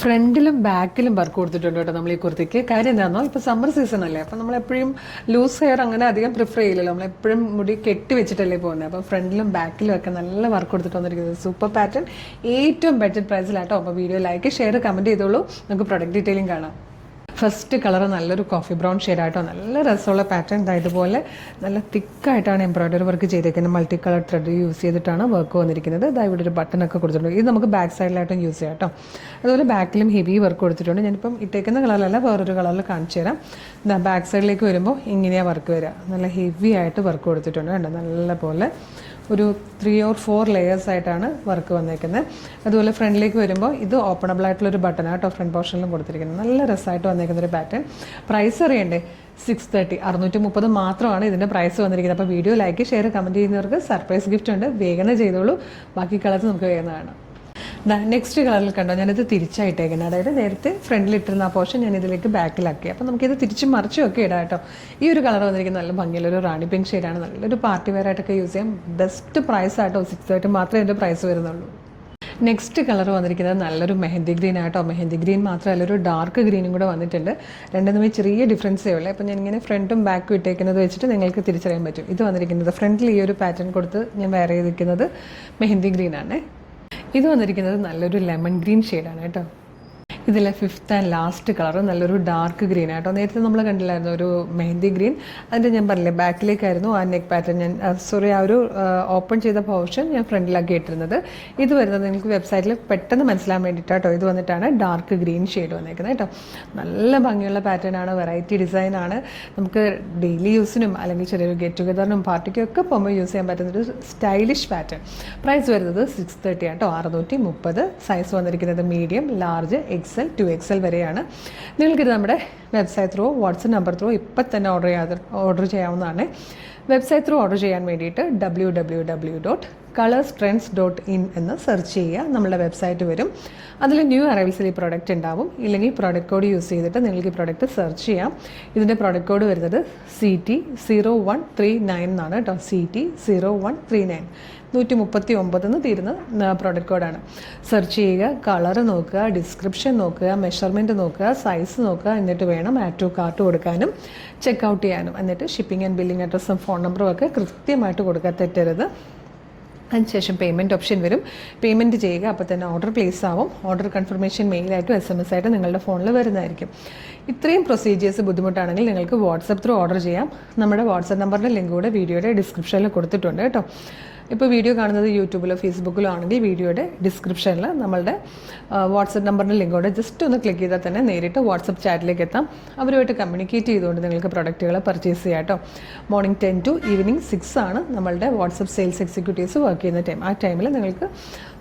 ഫ്രണ്ടിലും ബാക്കിലും വർക്ക് കൊടുത്തിട്ടുണ്ട് കേട്ടോ നമ്മൾ ഈ കുർത്തിക്ക്. കാര്യം എന്താണെന്നോ, ഇപ്പോൾ സമ്മർ സീസൺ അല്ലേ, അപ്പോൾ നമ്മളെപ്പോഴും ലൂസ് ഹെയർ അങ്ങനെ അധികം പ്രിഫർ ചെയ്യില്ലല്ലോ, നമ്മളെപ്പോഴും മുടി കെട്ടി വെച്ചിട്ടല്ലേ പോകുന്നത്. അപ്പോൾ ഫ്രണ്ടിലും ബാക്കിലും ഒക്കെ നല്ല വർക്ക് കൊടുത്തിട്ട് വന്നിരിക്കുന്നത് സൂപ്പർ പാറ്റേൺ, ഏറ്റവും ബഡ്ജറ്റ് പ്രൈസിലാട്ടോ. അപ്പോൾ വീഡിയോ ലൈക്ക് ഷെയർ കമൻറ്റ് ചെയ്തോളൂ. നമുക്ക് പ്രൊഡക്റ്റ് ഡീറ്റെയിലും കാണാം. ഫസ്റ്റ് കളർ നല്ലൊരു കോഫി ബ്രൗൺ ഷെയ്ഡായിട്ടോ, നല്ല രസമുള്ള പാറ്റേൺ. ഇതുപോലെ നല്ല തിക്കായിട്ടാണ് എംബ്രോയ്ഡറി വർക്ക് ചെയ്തേക്കുന്നത്. മൾട്ടി കളർ ത്രെഡ് യൂസ് ചെയ്തിട്ടാണ് വർക്ക് വന്നിരിക്കുന്നത്. ഇവിടെ ഒരു ബട്ടണൊക്കെ കൊടുത്തിട്ടുണ്ട്. ഇത് നമുക്ക് ബാക്ക് സൈഡിലായിട്ടും യൂസ് ചെയ്യാം കേട്ടോ. അതുപോലെ ബാക്കിലും ഹെവി വർക്ക് കൊടുത്തിട്ടുണ്ട്. ഞാനിപ്പം ഇട്ടേക്കുന്ന കളറിലല്ല, വേറൊരു കളറിൽ കാണിച്ചു തരാം. ബാക്ക് സൈഡിലേക്ക് വരുമ്പോൾ ഇങ്ങനെയാണ് വർക്ക് വരിക. നല്ല ഹെവി ആയിട്ട് വർക്ക് കൊടുത്തിട്ടുണ്ട് കേട്ടോ. നല്ല പോലെ ഒരു 3 or 4 ലെയേഴ്സ് ആയിട്ടാണ് വർക്ക് വന്നേക്കുന്നത്. അതുപോലെ ഫ്രണ്ടിലേക്ക് വരുമ്പോൾ ഇത് ഓപ്പണബിൾ ആയിട്ടുള്ളൊരു ബട്ടൺ ആട്ടോ ഫ്രണ്ട് പോർഷനിലും കൊടുത്തിരിക്കുന്നത്. നല്ല രസമായിട്ട് വന്നേക്കുന്നൊരു പാറ്റേൺ. പ്രൈസ് അറിയണ്ടേ? 630, 630 മാത്രമാണ് ഇതിൻ്റെ പ്രൈസ് വന്നിരിക്കുന്നത്. അപ്പോൾ വീഡിയോ ലൈക്ക് ഷെയർ കമൻറ്റ് ചെയ്യുന്നവർക്ക് സർപ്രൈസ് ഗിഫ്റ്റ് ഉണ്ട്. വേഗം ചെയ്തോളൂ. ബാക്കി കളേഴ്സ് നമുക്ക് വേഗം കാണാം. നെക്സ്റ്റ് കളറിൽ കണ്ടോ, ഞാനിത് തിരിച്ചായിട്ടേക്കുന്നത്. അതായത് നേരത്തെ ഫ്രണ്ടിലിട്ടിരുന്ന ആ പോർഷൻ ഞാൻ ഇതിലേക്ക് ബാക്കിലാക്കി. അപ്പോൾ നമുക്കിത് തിരിച്ച് മറിച്ചും ഒക്കെ ഇടാം കേട്ടോ. ഈ ഒരു കളർ വന്നിരിക്കുന്നത് നല്ല ഭംഗിയുള്ളൊരു റാണി പിങ്ക് ഷെയ്ഡാണ്. നല്ലൊരു പാർട്ടി വെയർ ആയിട്ടൊക്കെ യൂസ് ചെയ്യാം. ബെസ്റ്റ് പ്രൈസ് ആട്ടോ, 630 മാത്രമേ ഇതിൻ്റെ പ്രൈസ് വരുന്നുള്ളൂ. നെക്സ്റ്റ് കളർ വന്നിരിക്കുന്നത് നല്ലൊരു മെഹന്തി ഗ്രീൻ ആട്ടോ. മെഹന്തി ഗ്രീൻ മാത്രമല്ല, ഒരു ഡാർക്ക് ഗ്രീനും കൂടെ വന്നിട്ടുണ്ട്. രണ്ടും തമ്മിൽ ചെറിയ ഡിഫറൻസേ ഉള്ളൂ. അപ്പോൾ ഞാനിങ്ങനെ ഫ്രണ്ടും ബാക്കും ഇട്ടേക്കുന്നത് വെച്ചിട്ട് നിങ്ങൾക്ക് തിരിച്ചറിയാൻ പറ്റും. ഇത് വന്നിരിക്കുന്നത് ഫ്രണ്ടിൽ ഈ ഒരു പാറ്റേൺ കൊടുത്ത് ഞാൻ വെയർ ചെയ്തിരിക്കുന്നത് മെഹന്തി ഗ്രീൻ ആണ്. ഇത് വന്നിരിക്കുന്നത് നല്ലൊരു ലെമൺ ഗ്രീൻ ഷെയ്ഡാണ് കേട്ടോ. ഇതിലെ 5th ആൻഡ് ലാസ്റ്റ് കളർ നല്ലൊരു ഡാർക്ക് ഗ്രീൻ ആട്ടോ. നേരത്തെ നമ്മൾ കണ്ടില്ലായിരുന്നു ഒരു മെഹന്തി ഗ്രീൻ. അതിൻ്റെ ഞാൻ പറഞ്ഞില്ലേ ബാക്കിലേക്കായിരുന്നു ആ നെക്ക് പാറ്റേൺ. ഞാൻ ആ ഒരു ഓപ്പൺ ചെയ്ത പോർഷൻ ഞാൻ ഫ്രണ്ടിലാക്കി ഇട്ടിരുന്നത്. ഇത് വരുന്നത് നിങ്ങൾക്ക് വെബ്സൈറ്റിൽ പെട്ടെന്ന് മനസ്സിലാൻ വേണ്ടിയിട്ടാട്ടോ. ഇത് വന്നിട്ടാണ് ഡാർക്ക് ഗ്രീൻ ഷെയ്ഡ് വന്നേക്കുന്നത് കേട്ടോ. നല്ല ഭംഗിയുള്ള പാറ്റേൺ ആണ്, വെറൈറ്റി ഡിസൈൻ ആണ്. നമുക്ക് ഡെയിലി യൂസിനും അല്ലെങ്കിൽ ചെറിയൊരു ഗെറ്റ് ടുഗദറിനും പാർട്ടിക്കും ഒക്കെ പോകുമ്പോൾ യൂസ് ചെയ്യാൻ പറ്റുന്നൊരു സ്റ്റൈലിഷ് പാറ്റേൺ. പ്രൈസ് വരുന്നത് 630 ആട്ടോ, 630. സൈസ് വന്നിരിക്കുന്നത് മീഡിയം, ലാർജ്, XL, 2XL വരെയാണ്. നിങ്ങൾക്കിത് നമ്മുടെ website through, WhatsApp number through ഇപ്പം തന്നെ ഓർഡർ ചെയ്യാവുന്നതാണ്. വെബ്സൈറ്റ് ത്രൂ ഓർഡർ ചെയ്യാൻ വേണ്ടിയിട്ട് www.colorstrends.in എന്ന് സെർച്ച് ചെയ്യുക. നമ്മളുടെ വെബ്സൈറ്റ് വരും. അതിൽ ന്യൂ അറൈവൽസിൽ ഈ പ്രോഡക്റ്റ് ഉണ്ടാവും. ഇല്ലെങ്കിൽ പ്രോഡക്റ്റ് കോഡ് യൂസ് ചെയ്തിട്ട് നിങ്ങൾക്ക് ഈ പ്രോഡക്റ്റ് സെർച്ച് ചെയ്യാം. ഇതിൻ്റെ പ്രോഡക്റ്റ് കോഡ് വരുന്നത് CT0139 എന്നാണ് കേട്ടോ. CT0139, 139 തീരുന്ന പ്രോഡക്റ്റ് കോഡാണ്. സെർച്ച് ചെയ്യുക, കളർ നോക്കുക, ഡിസ്ക്രിപ്ഷൻ നോക്കുക, മെഷർമെൻറ്റ് നോക്കുക, സൈസ് നോക്കുക. എന്നിട്ട് വേണം ആഡ് ടു കാർട്ട് കൊടുക്കാനും ചെക്കൗട്ട് ചെയ്യാനും. എന്നിട്ട് ഷിപ്പിംഗ് ആൻഡ് ബില്ലിംഗ് അഡ്രസ്സും ഫോൺ നമ്പറും ഒക്കെ കൃത്യമായിട്ട് കൊടുക്കാൻ തെറ്റരുത്. അതിനുശേഷം പേയ്മെൻറ്റ് ഓപ്ഷൻ വരും. പേയ്മെൻറ്റ് ചെയ്യുക, അപ്പോൾ തന്നെ ഓർഡർ പ്ലേസ് ആവും. ഓർഡർ കൺഫർമേഷൻ മെയിലായിട്ടും SMS ആയിട്ടും നിങ്ങളുടെ ഫോണിൽ വരുന്നതായിരിക്കും. ഇത്രയും പ്രൊസീജിയേഴ്സ് ബുദ്ധിമുട്ടാണെങ്കിൽ നിങ്ങൾക്ക് വാട്സപ്പ് ത്രൂ ഓർഡർ ചെയ്യാം. നമ്മുടെ വാട്സപ്പ് നമ്പറിൻ്റെ ലിങ്ക് കൂടെ വീഡിയോയുടെ ഡിസ്ക്രിപ്ഷനിൽ കൊടുത്തിട്ടുണ്ട് കേട്ടോ. ഇപ്പോൾ വീഡിയോ കാണുന്നത് യൂട്യൂബിലോ ഫേസ്ബുക്കിലോ ആണെങ്കിൽ വീഡിയോയുടെ ഡിസ്ക്രിപ്ഷനിൽ നമ്മളുടെ വാട്സപ്പ് നമ്പറിൻ്റെ ലിങ്കോടെ ജസ്റ്റ് ഒന്ന് ക്ലിക്ക് ചെയ്താൽ തന്നെ നേരിട്ട് വാട്സപ്പ് ചാറ്റിലേക്ക് എത്താം. അവരുമായിട്ട് കമ്മ്യൂണിക്കേറ്റ് ചെയ്തുകൊണ്ട് നിങ്ങൾക്ക് പ്രൊഡക്റ്റുകൾ പർച്ചേസ് ചെയ്യാം കേട്ടോ. മോർണിംഗ് 10 to ഈവനിങ് 6 ആണ് നമ്മളുടെ വാട്സപ്പ് സെയിൽസ് എക്സിക്യൂട്ടീവ്സ് വർക്ക് ചെയ്യുന്ന ടൈം. ആ ടൈമിൽ നിങ്ങൾക്ക്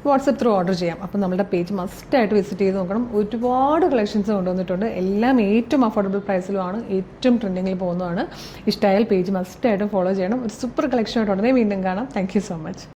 വാട്സപ്പ് ത്രൂ ഓർഡർ ചെയ്യാം. അപ്പോൾ നമ്മുടെ പേജ് മസ്റ്റായിട്ട് വിസിറ്റ് ചെയ്ത് നോക്കണം. ഒരുപാട് കളക്ഷൻസ് കൊണ്ടുവന്നിട്ടുണ്ട്. എല്ലാം ഏറ്റവും അഫോർഡബിൾ പ്രൈസിലുമാണ്, ഏറ്റവും ട്രെൻഡിങ്ങിൽ പോകുന്നതാണ്. ഇഷ്ടമായാൽ പേജ് മസ്റ്റായിട്ടും ഫോളോ ചെയ്യണം. ഒരു സൂപ്പർ കളക്ഷനായിട്ട് ഉടനെ വീണ്ടും കാണാം. Thank you so much.